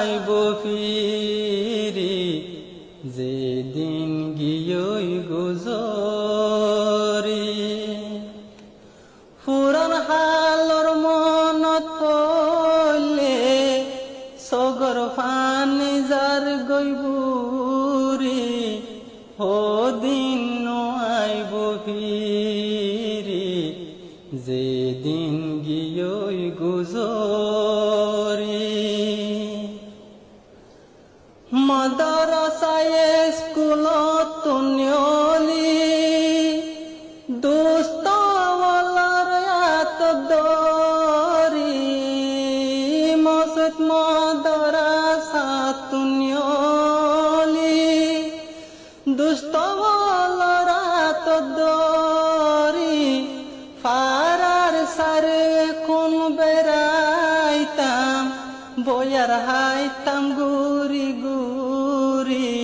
আইব ফিরি যেদিন গিয়ই গুজরি ফুরান হালর মনত পড়লে সগর ফানি যার গইবুরি ও দিন আইব ফিরি যেদিন গিয়ই গুজরি মাদ্রাসায় স্কুলত তুনিয়লি দোস্ত ওয়ালার আত দরি মসজিদ মাদ্রাসা তুনিয়লি দোস্ত ওয়ালার আত দরি ফারার সারে কোন বেড়াইতাম বয়ার হাইতাম গুরি গুরি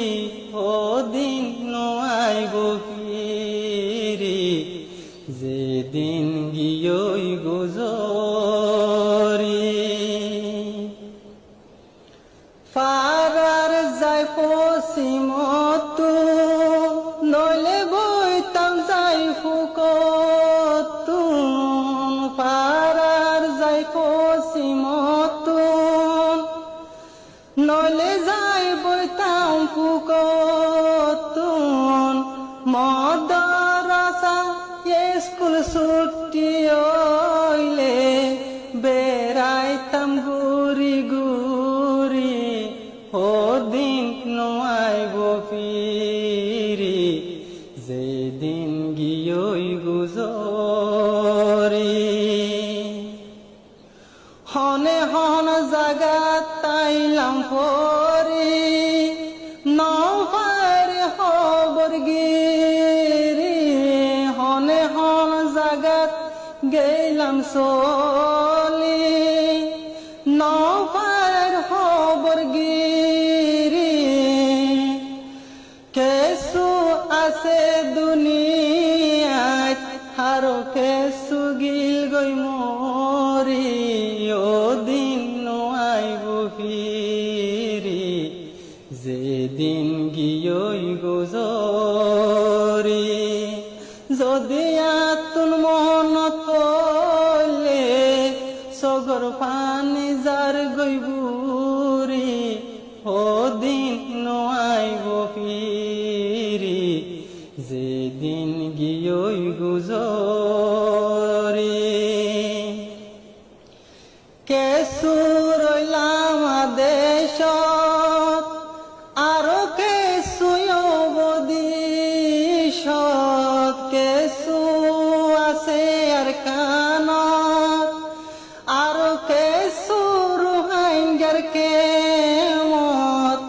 ও দিন আইব ফিরি যেদিন গিয়ই গুজরি ফারার যাই পশ্চিমতু নইলে বইতাম যাই ফুকতু ফারার যাই পশ্চিমতু নইলে যাই বইতাম ফুকতুন মাদ্রাসা স্কুল ছুটি হইলে বেড়াইতাম গুরি গুরি ও দিন আইব ফিরি যেদিন গিয়ই গুজরি হনে হন জাগা তাইলাম পরি নফারে হবর গিরি হনে হন জাগাত গেলাম চলি নফার হবর গিরি কেসু আছে দুনিয়াত হারো কেসু গিল গই মরি ও দিন আইব ফিরি যেদিন গিয়ই গুজরি যদি আতুন মনত পড়লে সগর পানি যার গইবুরি ও দিন আইব ফিরি যেদিন গিয়ই গুজরি কেসু রইলাম দেশত আরো কেসু অবদিশত কেসু আছে আর কানত আরো কেসু রুহাইঙ্গার কেমত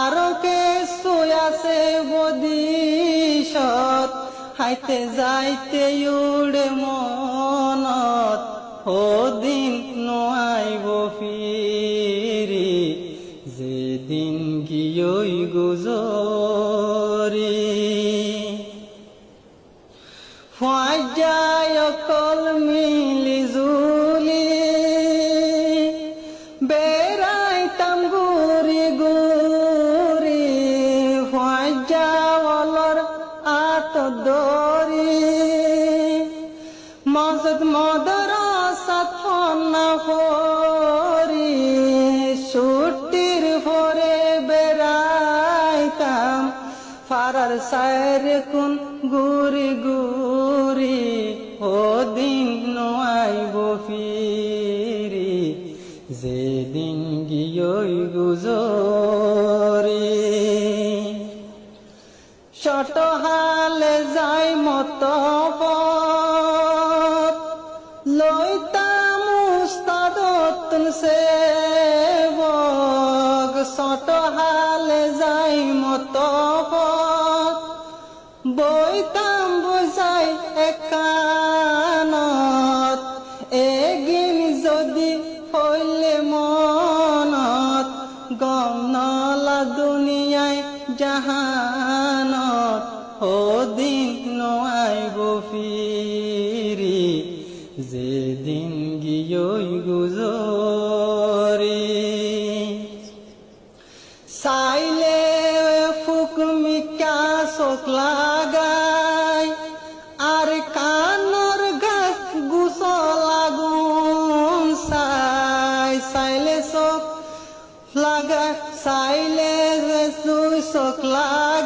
আরো কেসু আছে বদিশত হাইতে যাইতে উড়ে মনত ও দিন আইব ফিরি যেদিন গিয়ই গুজরি ফাজায় কল মিলি জুলি বেড়াইতাম গুরি গুরি ফাজাওয়ালার আত দরি মসজিদ মাদ্রাসা ফনা ফরি ছুটির পরে বেড়াইতাম ফারার সাইর কোন গুরি গুরি ও দিন আইব ফিরি যেদিন গিয়ই গুজরি ছোট হালে যাই মত লইতাম উস্তাদতুন সেবক ছোট হালে যাই মত বইতাম বুঝাই একানত এগিন যদি হইলে মনত গম নলা দুনিয়ায় জাহানত ও দিন আইব ফিরি যেদিন গিয়ই গুজরি চোখ লাগাই আর কানর গাছ গুসল আগুন চাইলে চোখ লাগা চাইলে যে তুই চোখ লাগা